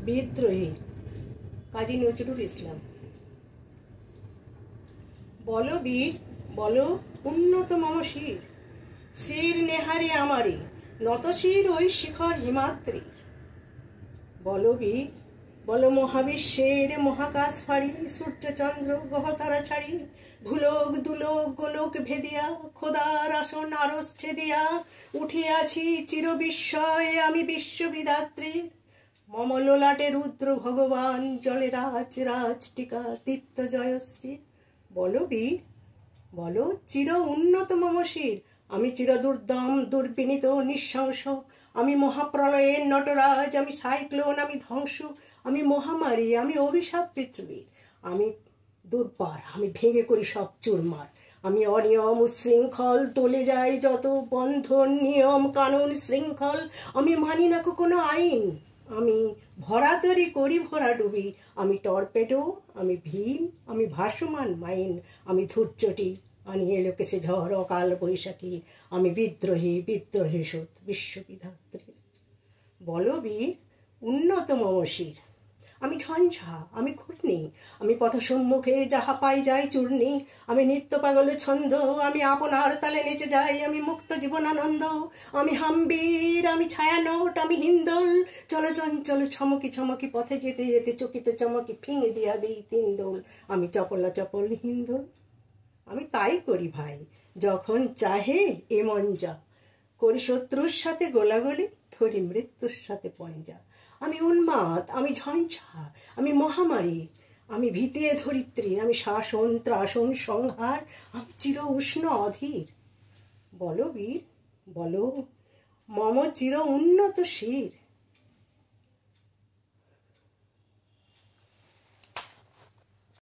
বিদ্রোহী কাজী নজরুল ইসলাম। বলো বীর, বলো উন্নত মম শির, শির নেহারে আমারে নত শির ওই শিখর হিমাদ্রি। বলো বীর, বলো মহাবিশ্বের মহাকাশ ফাড়ি, সূর্যচন্দ্র গ্রহতারা ছাড়ি, ভুলোক দুলোক গোলোক ভেদিয়া, খোদার আসন আরস ছেদিয়া, উঠিয়াছি চির বিস্ময় আমি বিশ্ববিধাত্রী। মম ললাটে রুদ্র ভগবান জলে রাজ রাজ টিকা দীপ্ত জয়শ্রী। বলো বীর, বলো চির উন্নত মম শির, আমি চির দুর্দম দুর্বিনীত নিঃশংস, আমি মহাপ্রলয়ের নটরাজ, আমি সাইক্লোন, আমি ধ্বংস, আমি মহামারী, আমি অভিশাপ পৃথিবীর, আমি দুর্বার, আমি ভেঙে করি সব চুরমার, আমি অনিয়ম উশৃঙ্খল তোলে যাই যত বন্ধন নিয়ম কানুন শৃঙ্খল, আমি মানি না কোনো আইন, আমি ভরাতরি করি ভরা ডুবি, আমি টর্পেডো, আমি ভীম, আমি ভাসমান মাইন, আমি ধূর্যটি আনিয়ে লোকেশে ঝড় অকাল বৈশাখী, আমি বিদ্রোহী বিদ্রোহী সুত বিশ্ববিধাত্রী। বলো বীর, উন্নত মম শির, আমি ঝঞ্ঝা, আমি ঘূর্ণি, আমি পথসম্মুখে যাহা পাই যাই চূর্ণি, আমি নিত্য পাগলে ছন্দ, আমি আপনার তালে নেচে যাই, আমি মুক্ত জীবনানন্দ, আমি হাম্বীর, আমি ছায়ানট, আমি হিন্দোল, চলো চঞ্চল ছমকি ছমকি পথে যেতে যেতে চকিত চমকি ফিঙে দিয়া দিই তিন দোল, আমি চপলা চপল হিন্দোল। আমি তাই করি ভাই যখন চাহে এ মন যা, করি শত্রুর সাথে গোলাগুলি, ধরি মৃত্যুর সাথে পঞ্জা, আমি উন্মাদ, আমি ঝঞ্ঝা, আমি মহামারী, আমি ভীতিয়ে ধরিত্রী, আমি শাসন ত্রাসন সংহার, আমি চির উষ্ণ অধীর। বলো বীর, বলো মম চির উন্নত শির,